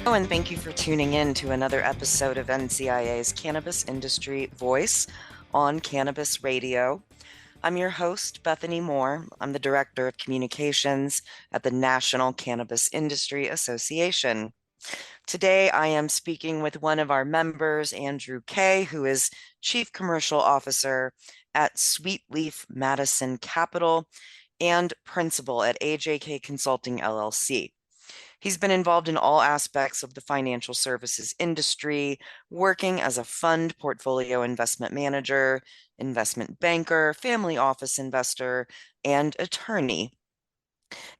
And thank you for tuning in to another episode of NCIA's Cannabis Industry Voice on Cannabis Radio. I'm your host, Bethany Moore. I'm the Director of Communications at the National Cannabis Industry Association. Today, I am speaking with one of our members, Andrew Kaye, who is Chief Commercial Officer at Sweet Leaf Madison Capital and Principal at AJK Consulting LLC. He's been involved in all aspects of the financial services industry, working as a fund portfolio investment manager, investment banker, family office investor, and attorney.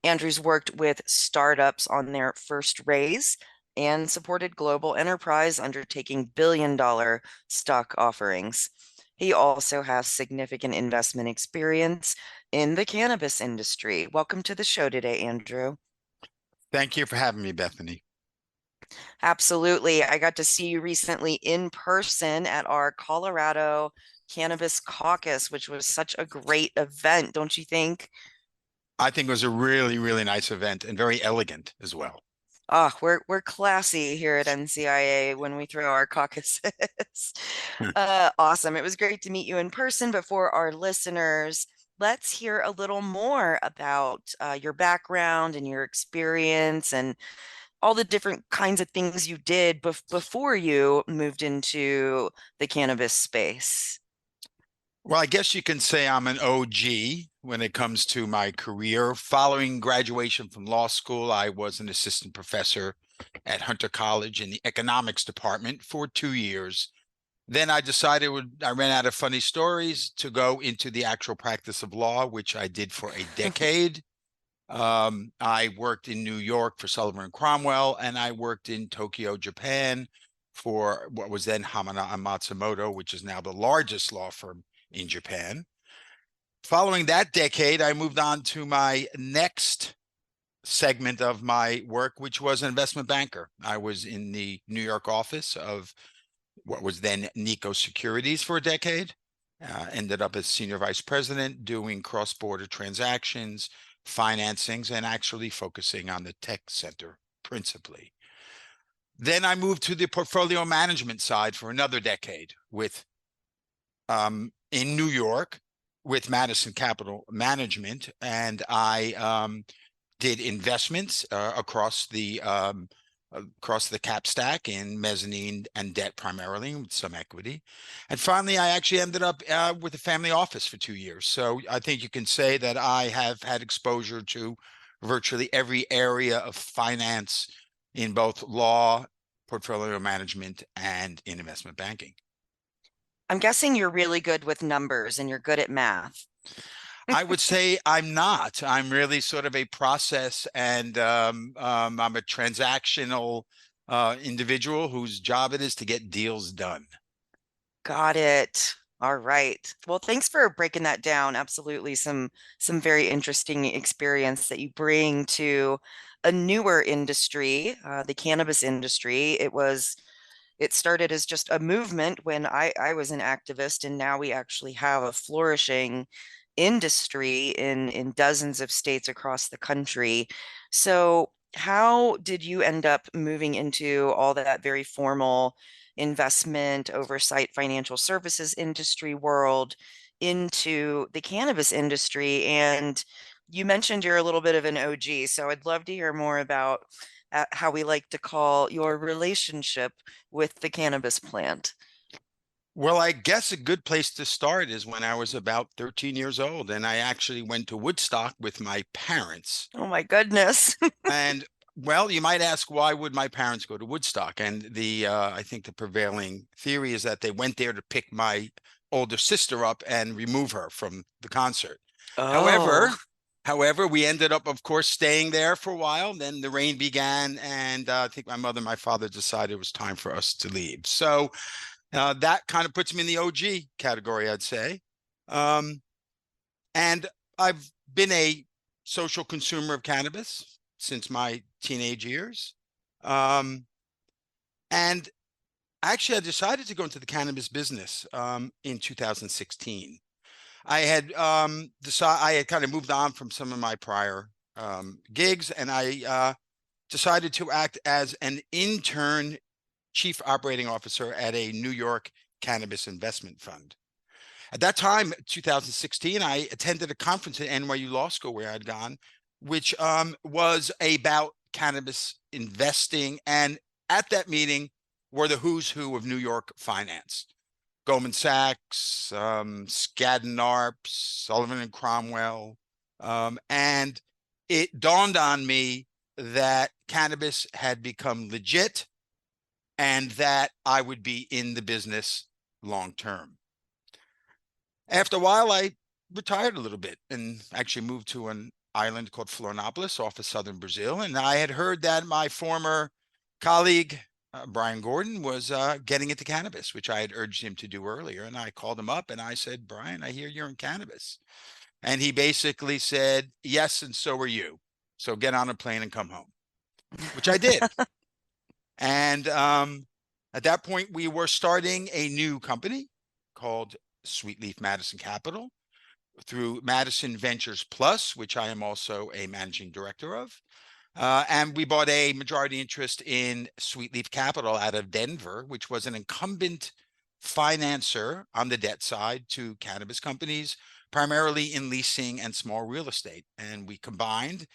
Andrew's worked with startups on their first raise and supported global enterprise undertaking billion-dollar stock offerings. He also has significant investment experience in the cannabis industry. Welcome to the show today, Andrew. Thank you for having me, Bethany. Absolutely. I got to see you recently in person at our Colorado Cannabis Caucus, which was such a great event, don't you think? I think it was a really, really nice event and very elegant as well. We're classy here at NCIA when we throw our caucuses. Awesome. It was great to meet you in person, but for our listeners, let's hear a little more about your background and your experience and all the different kinds of things you did before you moved into the cannabis space. Well, I guess you can say I'm an OG when it comes to my career. Following graduation from law school, I was an assistant professor at Hunter College in the economics department for 2 years. Then I decided I ran out of funny stories to go into the actual practice of law, which I did for a decade. I worked in New York for Sullivan and Cromwell, and I worked in Tokyo, Japan for what was then Hamada and Matsumoto, which is now the largest law firm in Japan. Following that decade, I moved on to my next segment of my work, which was an investment banker. I was in the New York office of what was then Nico Securities for a decade. Ended up as senior vice president doing cross-border transactions, financings, and actually focusing on the tech center principally. Then I moved to the portfolio management side for another decade in New York with Madison Capital Management, and I did investments across the cap stack in mezzanine and debt primarily, with some equity. And finally, I actually ended up with a family office for 2 years. So I think you can say that I have had exposure to virtually every area of finance in both law, portfolio management, and in investment banking. I'm guessing you're really good with numbers and you're good at math. I would say I'm not. I'm really sort of a process, and I'm a transactional individual whose job it is to get deals done. Got it. All right. Well, thanks for breaking that down. Absolutely some very interesting experience that you bring to a newer industry, the cannabis industry. It started as just a movement when I was an activist, and now we actually have a flourishing industry in dozens of states across the country. So how did you end up moving into all that very formal investment oversight financial services industry world into the cannabis industry? And you mentioned you're a little bit of an OG, so I'd love to hear more about how we like to call your relationship with the cannabis plant. Well, I guess a good place to start is when I was about 13 years old, and I actually went to Woodstock with my parents. Oh my goodness. And well, you might ask, why would my parents go to Woodstock? And I think the prevailing theory is that they went there to pick my older sister up and remove her from the concert. However, Oh, however, we ended up, of course, staying there for a while. Then the rain began, and I think my mother and my father decided it was time for us to leave. So that kind of puts me in the OG category, I'd say. Um, and I've been a social consumer of cannabis since my teenage years. Um, and actually, I decided to go into the cannabis business in 2016. I had decided I had kind of moved on from some of my prior gigs, and I decided to act as an intern chief operating officer at a New York cannabis investment fund. At that time, 2016, I attended a conference at NYU Law School where I'd gone, which was about cannabis investing. And at that meeting were the who's who of New York finance. Goldman Sachs, Skadden Arps, Sullivan and Cromwell. And it dawned on me that cannabis had become legit and that I would be in the business long term. After a while, I retired a little bit and actually moved to an island called Florianopolis off of southern Brazil. And I had heard that my former colleague, Brian Gordon, was getting into cannabis, which I had urged him to do earlier. And I called him up and I said, Brian, I hear you're in cannabis. And he basically said, yes, and so are you. So get on a plane and come home, which I did. And at that point, we were starting a new company called Sweet Leaf Madison Capital through Madison Ventures Plus, which I am also a managing director of. And we bought a majority interest in Sweet Leaf Capital out of Denver, which was an incumbent financer on the debt side to cannabis companies, primarily in leasing and small real estate. And we combined.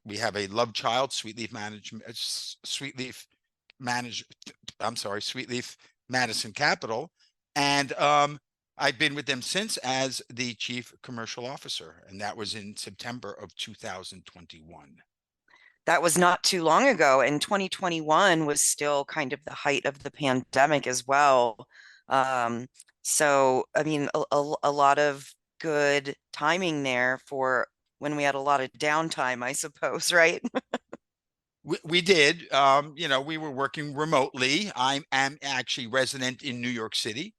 We have a love child, Sweet Leaf Madison Capital, and I've been with them since as the chief commercial officer, and that was in September of 2021. That was not too long ago, and 2021 was still kind of the height of the pandemic as well. Um, so, I mean, a lot of good timing there for when we had a lot of downtime, I suppose, right? We did. We were working remotely. I am actually resident in New York City.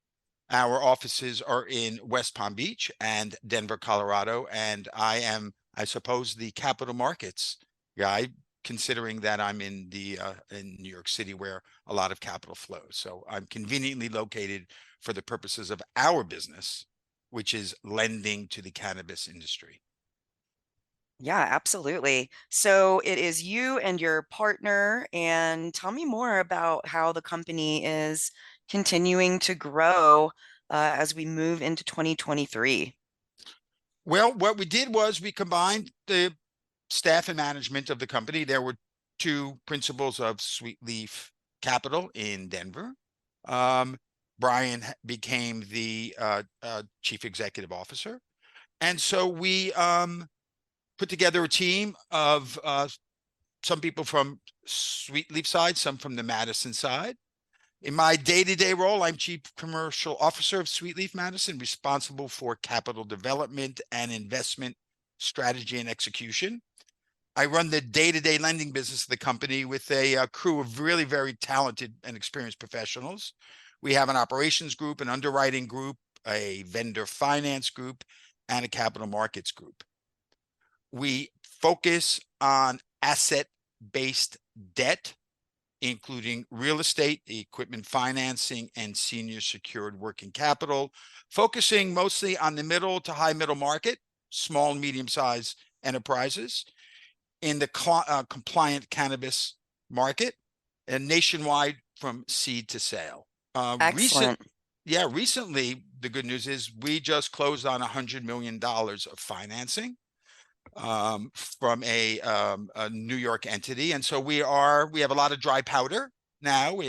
Our offices are in West Palm Beach and Denver, Colorado, and I am, I suppose, the capital markets guy, considering that I'm in New York City where a lot of capital flows. So I'm conveniently located for the purposes of our business, which is lending to the cannabis industry. Yeah, absolutely. So it is you and your partner, and tell me more about how the company is continuing to grow as we move into 2023. Well, what we did was we combined the staff and management of the company. There were two principals of Sweet Leaf Capital in Denver. Um, Brian became the chief executive officer. And so we put together a team of some people from Sweet Leaf side, some from the Madison side. In my day-to-day role, I'm chief commercial officer of Sweet Leaf Madison, responsible for capital development and investment strategy and execution. I run the day-to-day lending business of the company with a crew of really very talented and experienced professionals. We have an operations group, an underwriting group, a vendor finance group, and a capital markets group. We focus on asset-based debt, including real estate, equipment financing, and senior secured working capital, focusing mostly on the middle to high middle market, small and medium-sized enterprises in the compliant cannabis market and nationwide from seed to sale. Excellent. Recently, the good news is we just closed on $100 million of financing from a New York entity. And so we have a lot of dry powder now.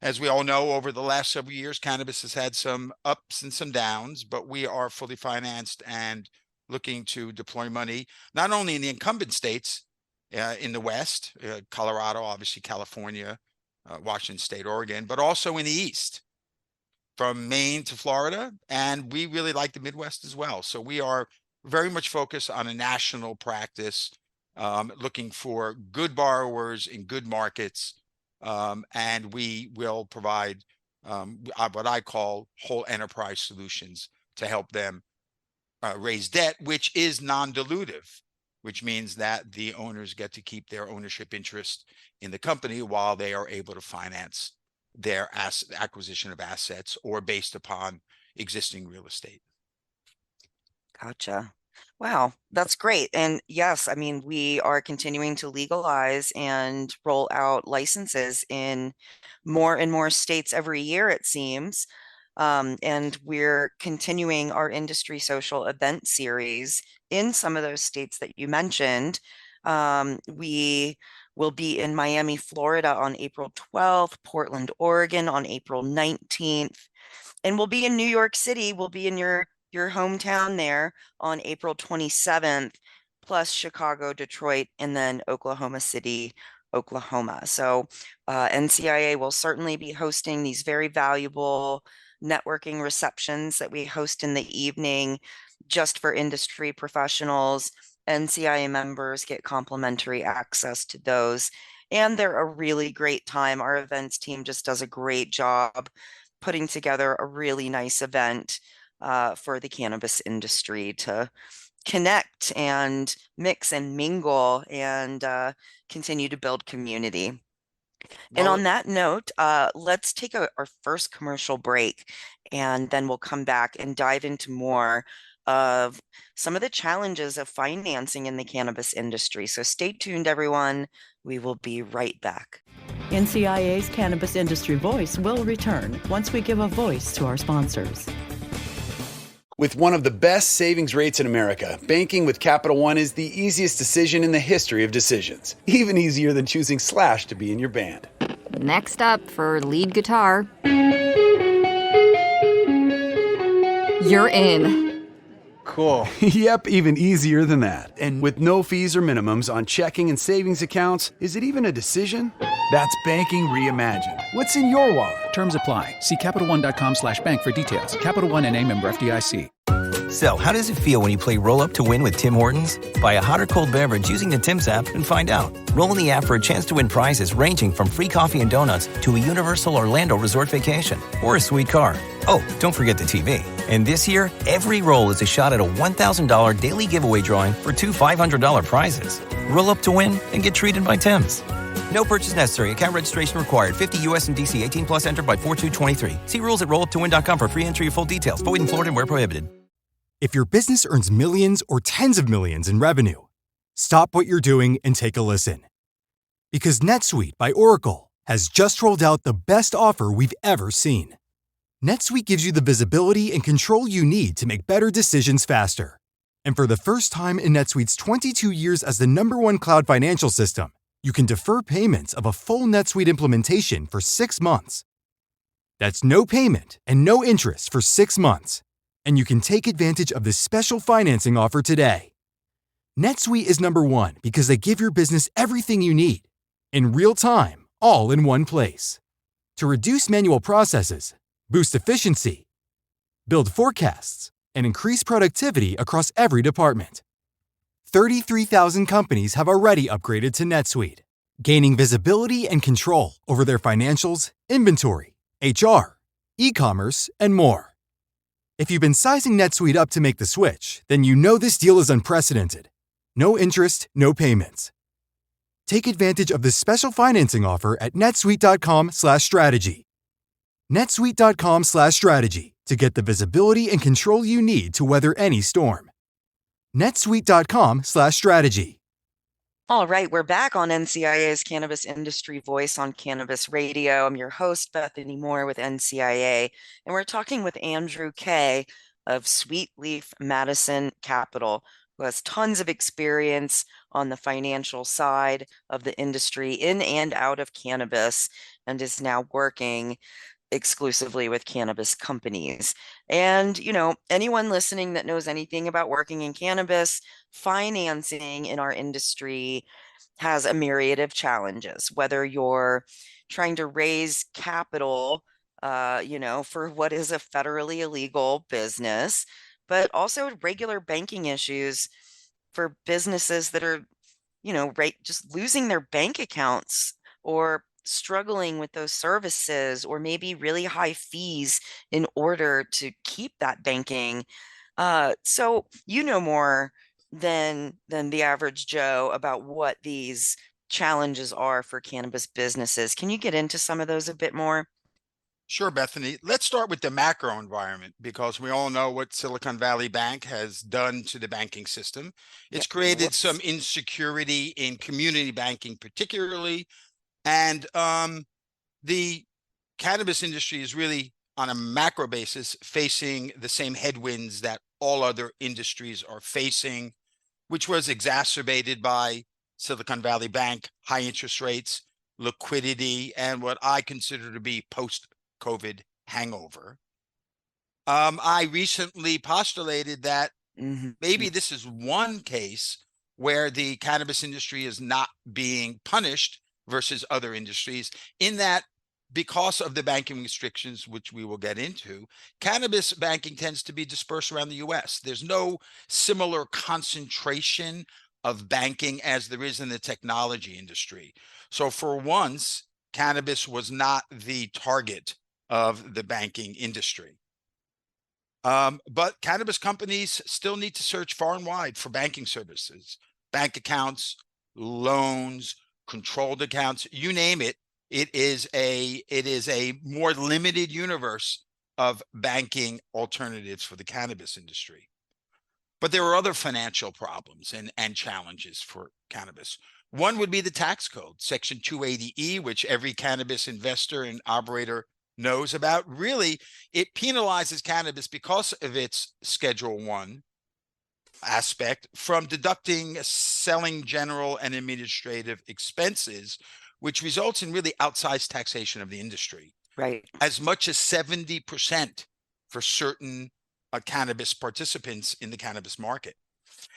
As we all know, over the last several years, cannabis has had some ups and some downs, but we are fully financed and looking to deploy money, not only in the incumbent states in the West, Colorado, obviously California, Washington State, Oregon, but also in the East, from Maine to Florida. And we really like the Midwest as well. So we are very much focused on a national practice, looking for good borrowers in good markets. And we will provide what I call whole enterprise solutions to help them raise debt, which is non-dilutive, which means that the owners get to keep their ownership interest in the company while they are able to finance their acquisition of assets or based upon existing real estate. Gotcha. Wow, that's great. And yes, I mean, we are continuing to legalize and roll out licenses in more and more states every year, it seems. And we're continuing our industry social event series in some of those states that you mentioned. We will be in Miami, Florida on April 12th, Portland, Oregon on April 19th, and we'll be in New York City. We'll be in your hometown there on April 27th, plus Chicago, Detroit, and then Oklahoma City, Oklahoma. So NCIA will certainly be hosting these very valuable networking receptions that we host in the evening just for industry professionals. NCIA members get complimentary access to those. And they're a really great time. Our events team just does a great job putting together a really nice event for the cannabis industry to connect and mix and mingle and continue to build community. And Well, on that note, let's take our first commercial break, and then we'll come back and dive into more of some of the challenges of financing in the cannabis industry. So stay tuned, everyone. We will be right back. NCIA's Cannabis Industry Voice will return once we give a voice to our sponsors. With one of the best savings rates in America, banking with Capital One is the easiest decision in the history of decisions. Even easier than choosing Slash to be in your band. Next up for lead guitar. You're in. Cool. Yep, even easier than that. And with no fees or minimums on checking and savings accounts, is it even a decision? That's banking reimagined. What's in your wallet? Terms apply. See CapitalOne.com/bank for details. Capital One N.A. member FDIC. So, how does it feel when you play Roll Up to Win with Tim Hortons? Buy a hot or cold beverage using the Tim's app and find out. Roll in the app for a chance to win prizes ranging from free coffee and donuts to a Universal Orlando resort vacation or a sweet car. Oh, don't forget the TV. And this year, every roll is a shot at a $1,000 daily giveaway drawing for two $500 prizes. Roll up to win and get treated by Tim's. No purchase necessary. Account registration required. 50 U.S. and D.C. 18 plus. Entered by 4223. See rules at rolluptowin.com for free entry and full details. Void in Florida and where prohibited. If your business earns millions or tens of millions in revenue, stop what you're doing and take a listen. Because NetSuite by Oracle has just rolled out the best offer we've ever seen. NetSuite gives you the visibility and control you need to make better decisions faster. And for the first time in NetSuite's 22 years as the #1 cloud financial system, you can defer payments of a full NetSuite implementation for 6 months. That's no payment and no interest for 6 months. And you can take advantage of this special financing offer today. NetSuite is #1 because they give your business everything you need, in real time, all in one place. To reduce manual processes, boost efficiency, build forecasts, and increase productivity across every department. 33,000 companies have already upgraded to NetSuite, gaining visibility and control over their financials, inventory, HR, e-commerce, and more. If you've been sizing NetSuite up to make the switch, then you know this deal is unprecedented. No interest, no payments. Take advantage of this special financing offer at netsuite.com/strategy. netsuite.com/strategy to get the visibility and control you need to weather any storm. netsuite.com/strategy. All right, we're back on NCIA's Cannabis Industry Voice on Cannabis Radio. I'm your host, Bethany Moore with NCIA, and we're talking with Andrew Kaye of Sweet Leaf Madison Capital, who has tons of experience on the financial side of the industry in and out of cannabis and is now working exclusively with cannabis companies. And, anyone listening that knows anything about working in cannabis, financing in our industry has a myriad of challenges, whether you're trying to raise capital, for what is a federally illegal business, but also regular banking issues for businesses that are, right, just losing their bank accounts or struggling with those services, or maybe really high fees in order to keep that banking. So you know more than the average Joe about what these challenges are for cannabis businesses. Can you get into some of those a bit more? Sure, Bethany. Let's start with the macro environment because we all know what Silicon Valley Bank has done to the banking system. Yeah. It's created some Whoops. insecurity in community banking, particularly, and the cannabis industry is really, on a macro basis, facing the same headwinds that all other industries are facing, which was exacerbated by Silicon Valley Bank, high interest rates, liquidity, and what I consider to be post-COVID hangover. I recently postulated that Hmm. maybe this is one case where the cannabis industry is not being punished versus other industries, in that because of the banking restrictions, which we will get into, cannabis banking tends to be dispersed around the US. There's no similar concentration of banking as there is in the technology industry. So for once, cannabis was not the target of the banking industry. But cannabis companies still need to search far and wide for banking services, bank accounts, loans, controlled accounts, you name it. It is a more limited universe of banking alternatives for the cannabis industry. But there are other financial problems and challenges for cannabis. One would be the tax code, Section 280E, which every cannabis investor and operator knows about. Really, it penalizes cannabis because of its Schedule 1 aspect from deducting selling general and administrative expenses, which results in really outsized taxation of the industry, Right. as much as 70% for certain cannabis participants in the cannabis market.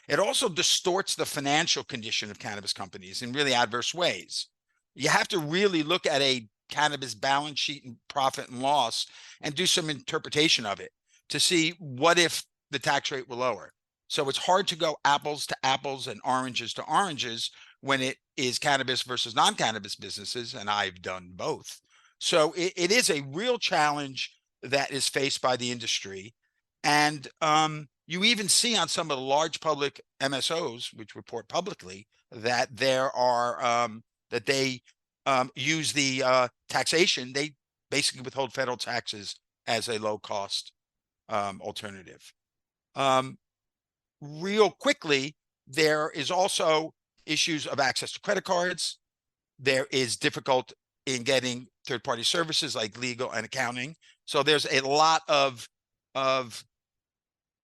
It also distorts the financial condition of cannabis companies in really adverse ways. You have to really look at a cannabis balance sheet and profit and loss and do some interpretation of it to see what if the tax rate were lower. So it's hard to go apples to apples and oranges to oranges when it is cannabis versus non-cannabis businesses, and I've done both. So it is a real challenge that is faced by the industry. And you even see on some of the large public MSOs, which report publicly, that there are that they use the taxation. They basically withhold federal taxes as a low cost alternative. Real quickly, there is also issues of access to credit cards. There is difficult in getting third party services like legal and accounting. So there's a lot of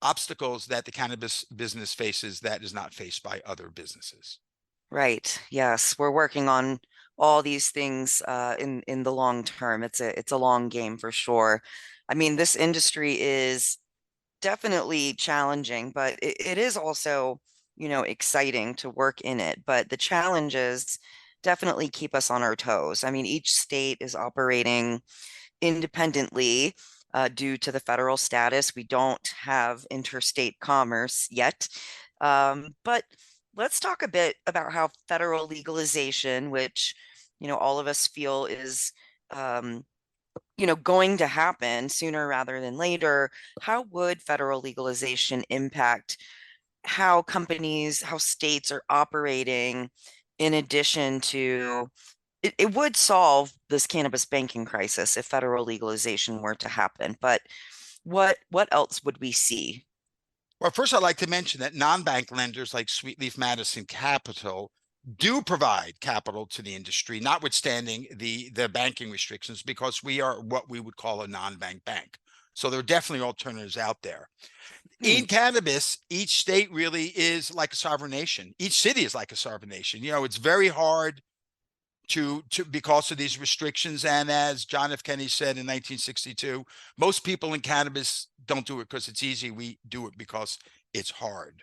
obstacles that the cannabis business faces that is not faced by other businesses. Right. Yes, we're working on all these things in the long term. It's a long game for sure. I mean, this industry is definitely challenging, but it is also, exciting to work in it. But the challenges definitely keep us on our toes. I mean, each state is operating independently due to the federal status. We don't have interstate commerce yet. But let's talk a bit about how federal legalization, which, all of us feel is, going to happen sooner rather than later. How would federal legalization impact how companies, how states are operating in addition to it would solve this cannabis banking crisis if federal legalization were to happen. But what else would we see? Well, first, I'd like to mention that non-bank lenders like Sweet Leaf Madison Capital do provide capital to the industry, notwithstanding the banking restrictions, because we are what we would call a non-bank bank. So there are definitely alternatives out there. Hmm. In cannabis, each state really is like a sovereign nation. Each city is like a sovereign nation. It's very hard to because of these restrictions. And as John F. Kennedy said in 1962, most people in cannabis don't do it because it's easy. We do it because it's hard.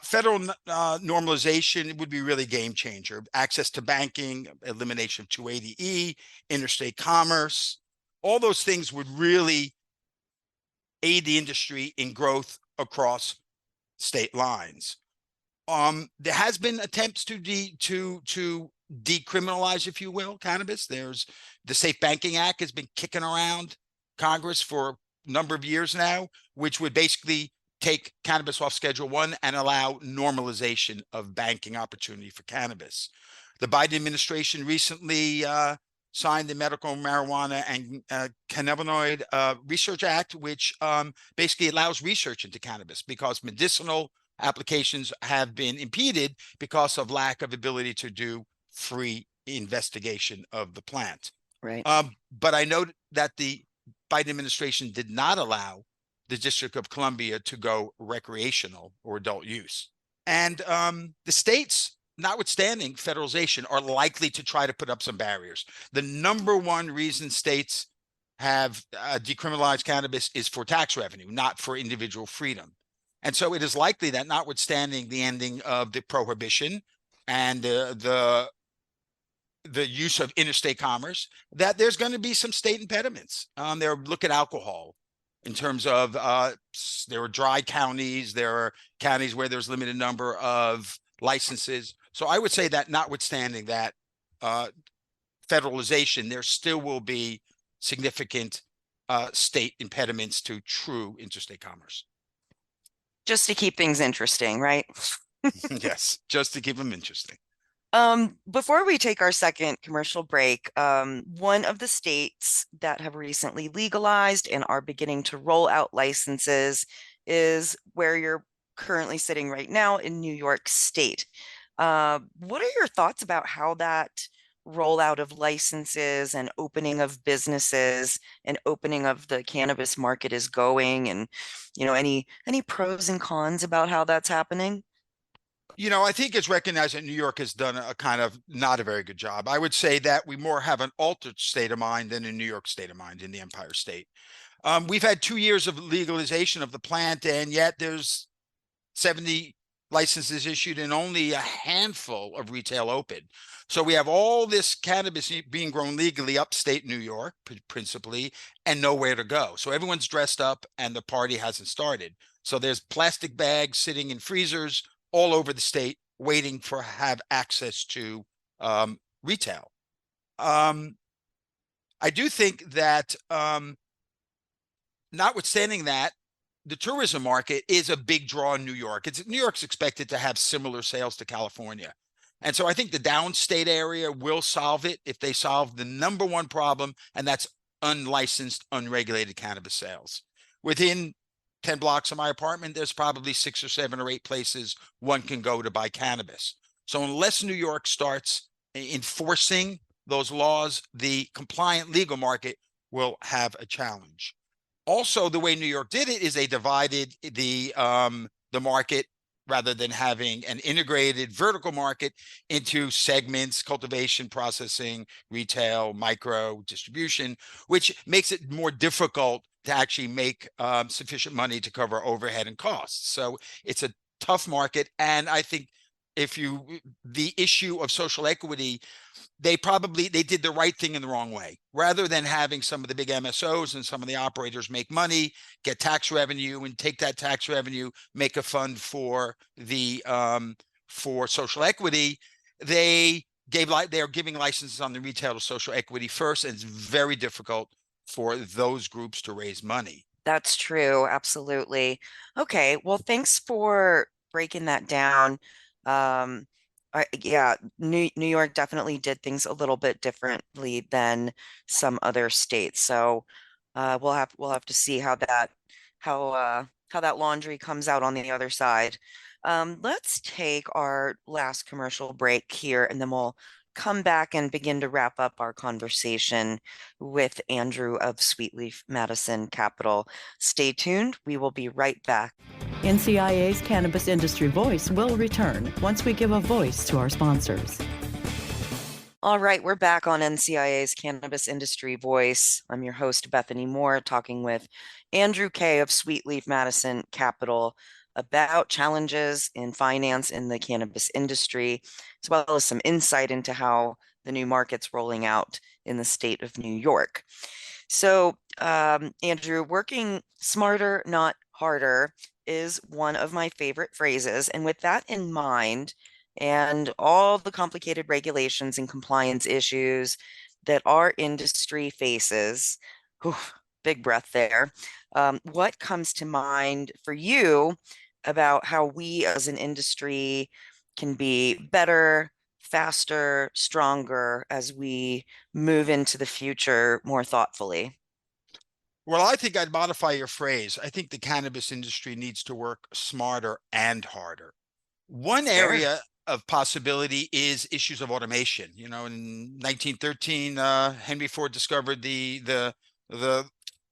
Federal normalization would be really game changer. Access to banking, elimination of 280E, interstate commerce, all those things would really aid the industry in growth across state lines. There has been attempts to decriminalize, if you will, cannabis. There's the Safe Banking Act has been kicking around Congress for a number of years now, which would basically take cannabis off Schedule 1 and allow normalization of banking opportunity for cannabis. The Biden administration recently signed the Medical Marijuana and Cannabinoid Research Act, which basically allows research into cannabis because medicinal applications have been impeded because of lack of ability to do free investigation of the plant. Right. But I know that the Biden administration did not allow the District of Columbia to go recreational or adult use. And the states, notwithstanding federalization, are likely to try to put up some barriers. The number one reason states have decriminalized cannabis is for tax revenue, not for individual freedom. And so it is likely that, notwithstanding the ending of the prohibition and the use of interstate commerce, that there's going to be some state impediments. Look at alcohol in terms of there are dry counties, there are counties where there's limited number of licenses. So I would say that, notwithstanding that federalization, there still will be significant state impediments to true interstate commerce. Just to keep things interesting, right? Yes, just to keep them interesting. Before we take our second commercial break, one of the states that have recently legalized and are beginning to roll out licenses is where you're currently sitting right now in New York State. What are your thoughts about how that rollout of licenses and opening of businesses and opening of the cannabis market is going? And, any pros and cons about how that's happening? I think it's recognized that New York has done a kind of not a very good job. I would say that we more have an altered state of mind than a New York state of mind in the Empire State. We've had 2 years of legalization of the plant, and yet there's 70 licenses issued and only a handful of retail open. So we have all this cannabis being grown legally upstate New York, principally, and nowhere to go. So everyone's dressed up and the party hasn't started. So there's plastic bags sitting in freezers all over the state waiting for have access to retail. I do think that notwithstanding that, the tourism market is a big draw in New York. New York's expected to have similar sales to California. And so I think the downstate area will solve it if they solve the number one problem, and that's unlicensed, unregulated cannabis sales. Within 10 blocks of my apartment, there's probably 6 or 7 or 8 places one can go to buy cannabis. So unless New York starts enforcing those laws, the compliant legal market will have a challenge. Also, the way New York did it is they divided the market rather than having an integrated vertical market into segments: cultivation, processing, retail, micro, distribution, which makes it more difficult to actually make sufficient money to cover overhead and costs. So it's a tough market. And I think the issue of social equity, they did the right thing in the wrong way. Rather than having some of the big MSOs and some of the operators make money, get tax revenue, and take that tax revenue, make a fund for social equity, they are giving licenses on the retail to social equity first, and it's very difficult for those groups to raise money. That's true. Absolutely. Okay. Well, thanks for breaking that down. New York definitely did things a little bit differently than some other states. So we'll have to see how that laundry comes out on the other side. Let's take our last commercial break here, and then we'll come back and begin to wrap up our conversation with Andrew of Sweet Leaf Madison Capital. Stay tuned. We will be right back. NCIA's Cannabis Industry Voice will return once we give a voice to our sponsors. All right, we're back on NCIA's Cannabis Industry Voice. I'm your host, Bethany Moore, talking with Andrew Kaye of Sweet Leaf Madison Capital about challenges in finance in the cannabis industry, as well as some insight into how the new market's rolling out in the state of New York. So, Andrew, working smarter, not harder is one of my favorite phrases. And with that in mind, and all the complicated regulations and compliance issues that our industry faces, big breath there, what comes to mind for you about how we as an industry can be better, faster, stronger as we move into the future more thoughtfully? Well, I think I'd modify your phrase. I think the cannabis industry needs to work smarter and harder. One Fair. area of possibility is issues of automation. You know, in 1913, Henry Ford discovered the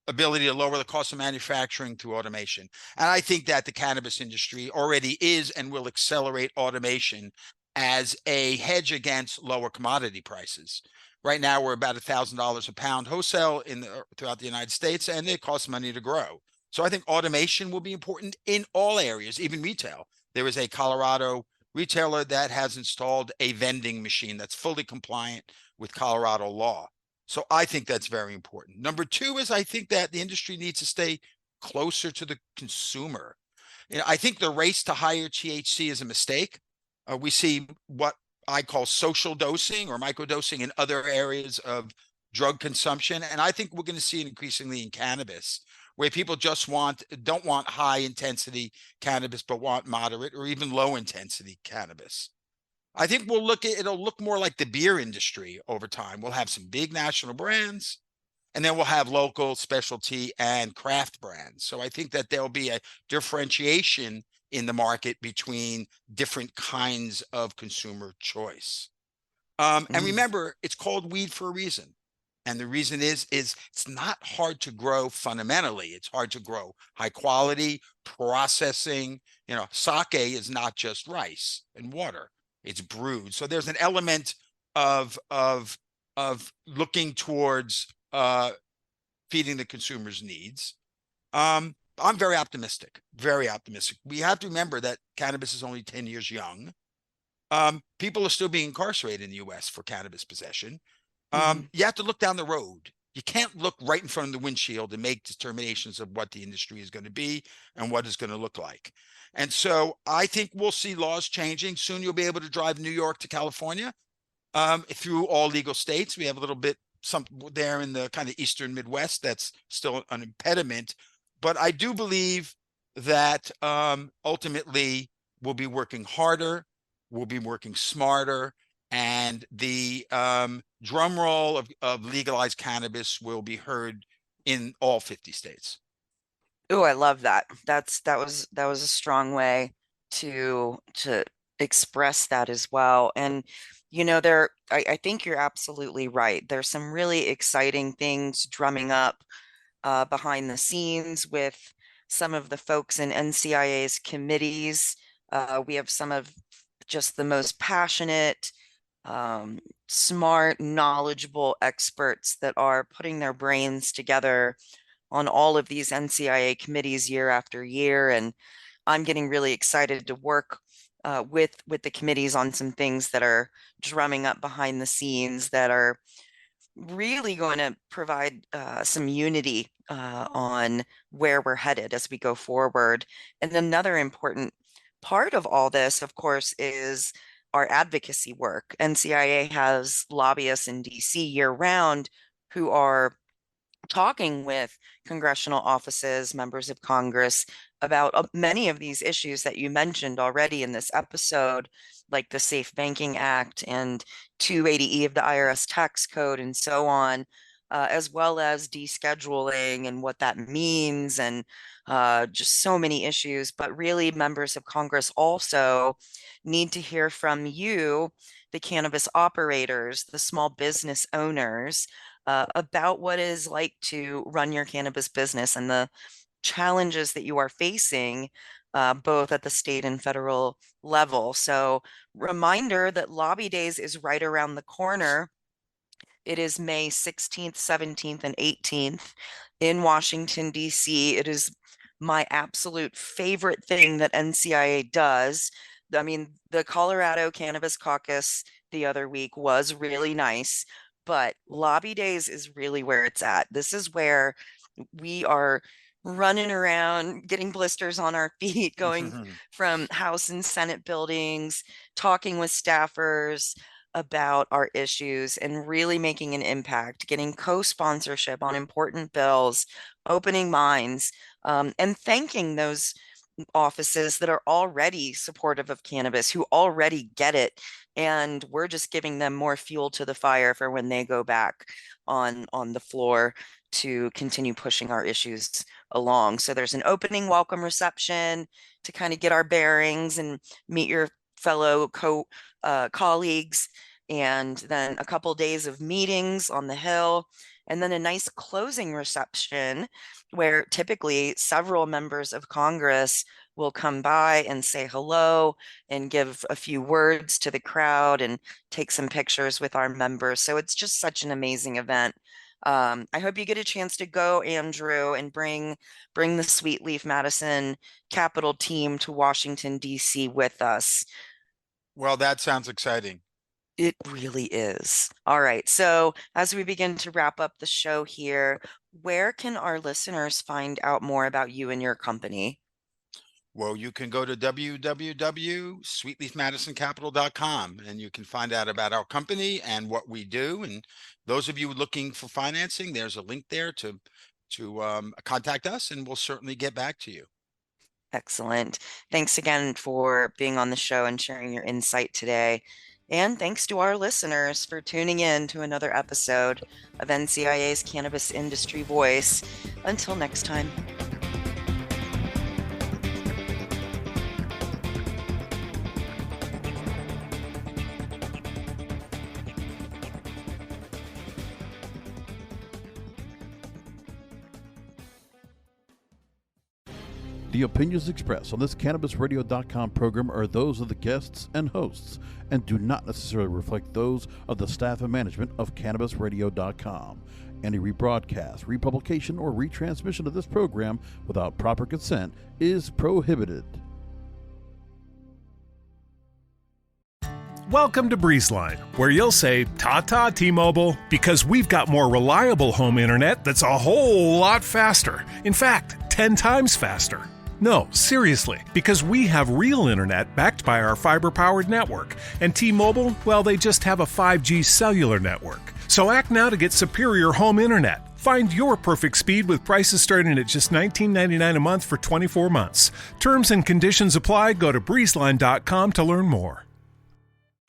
ability to lower the cost of manufacturing through automation. And I think that the cannabis industry already is and will accelerate automation as a hedge against lower commodity prices. Right now, we're about $1,000 a pound wholesale throughout the United States, and it costs money to grow. So I think automation will be important in all areas, even retail. There is a Colorado retailer that has installed a vending machine that's fully compliant with Colorado law. So I think that's very important. Number two is I think that the industry needs to stay closer to the consumer. You know, I think the race to higher THC is a mistake. We see what I call social dosing or microdosing in other areas of drug consumption. And I think we're going to see it increasingly in cannabis, where people just don't want high intensity cannabis, but want moderate or even low intensity cannabis. I think it'll look more like the beer industry over time. We'll have some big national brands, and then we'll have local specialty and craft brands. So I think that there'll be a differentiation in the market between different kinds of consumer choice. And remember, it's called weed for a reason. And the reason is it's not hard to grow fundamentally. It's hard to grow high quality processing. You know, sake is not just rice and water. It's brewed. So there's an element of looking towards feeding the consumer's needs. I'm very optimistic, very optimistic. We have to remember that cannabis is only 10 years young. People are still being incarcerated in the US for cannabis possession. You have to look down the road. You can't look right in front of the windshield and make determinations of what the industry is going to be and what it's going to look like. And so I think we'll see laws changing. Soon you'll be able to drive New York to California through all legal states. We have a little bit some there in the kind of Eastern Midwest that's still an impediment. But I do believe that ultimately we'll be working harder, we'll be working smarter, and the drum roll of legalized cannabis will be heard in all 50 states. Oh, I love that. That was a strong way to express that as well. And I think you're absolutely right. There's some really exciting things drumming up behind the scenes with some of the folks in NCIA's committees. We have some of just the most passionate, smart, knowledgeable experts that are putting their brains together on all of these NCIA committees year after year. And I'm getting really excited to work with the committees on some things that are drumming up behind the scenes that are really going to provide some unity on where we're headed as we go forward. And another important part of all this, of course, is our advocacy work. NCIA has lobbyists in DC year round who are talking with congressional offices, members of Congress about many of these issues that you mentioned already in this episode, like the Safe Banking Act and 280E of the IRS tax code and so on, as well as descheduling and what that means and just so many issues. But really, members of Congress also need to hear from you, the cannabis operators, the small business owners, about what it is like to run your cannabis business and the challenges that you are facing, both at the state and federal level. So, reminder that Lobby Days is right around the corner. It is May 16th, 17th, and 18th in Washington, D.C. It is my absolute favorite thing that NCIA does. I mean, the Colorado Cannabis Caucus the other week was really nice, but Lobby Days is really where it's at. This is where we are running around, getting blisters on our feet, going from House and Senate buildings, talking with staffers about our issues and really making an impact, getting co-sponsorship on important bills, opening minds, and thanking those offices that are already supportive of cannabis, who already get it, and we're just giving them more fuel to the fire for when they go back on the floor to continue pushing our issues along. So there's an opening welcome reception to kind of get our bearings and meet your fellow colleagues, and then a couple days of meetings on the Hill, and then a nice closing reception where typically several members of Congress will come by and say hello and give a few words to the crowd and take some pictures with our members. So it's just such an amazing event. I hope you get a chance to go, Andrew, and bring the Sweet Leaf Madison Capital team to Washington, D.C. with us. Well, that sounds exciting. It really is. All right. So as we begin to wrap up the show here, where can our listeners find out more about you and your company? Well, you can go to www.sweetleafmadisoncapital.com and you can find out about our company and what we do. And those of you looking for financing, there's a link there to contact us, and we'll certainly get back to you. Excellent. Thanks again for being on the show and sharing your insight today. And thanks to our listeners for tuning in to another episode of NCIA's Cannabis Industry Voice. Until next time. The opinions expressed on this CannabisRadio.com program are those of the guests and hosts and do not necessarily reflect those of the staff and management of CannabisRadio.com. Any rebroadcast, republication, or retransmission of this program without proper consent is prohibited. Welcome to BreezeLine, where you'll say, "Ta-ta, T-Mobile," because we've got more reliable home internet that's a whole lot faster. In fact, 10 times faster. No, seriously, because we have real internet backed by our fiber-powered network. And T-Mobile, well, they just have a 5G cellular network. So act now to get superior home internet. Find your perfect speed with prices starting at just $19.99 a month for 24 months. Terms and conditions apply. Go to breezeline.com to learn more.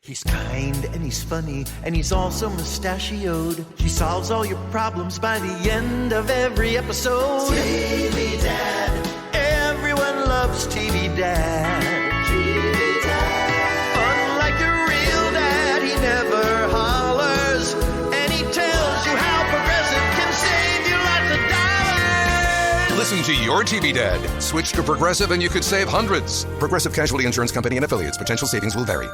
He's kind and he's funny and he's also mustachioed. He solves all your problems by the end of every episode. TV Dad. Everyone loves TV Dad. TV Dad. Unlike a real dad, he never hollers. And he tells you how Progressive can save you lots of dollars. Listen to your TV Dad. Switch to Progressive and you could save hundreds. Progressive Casualty Insurance Company and Affiliates. Potential savings will vary.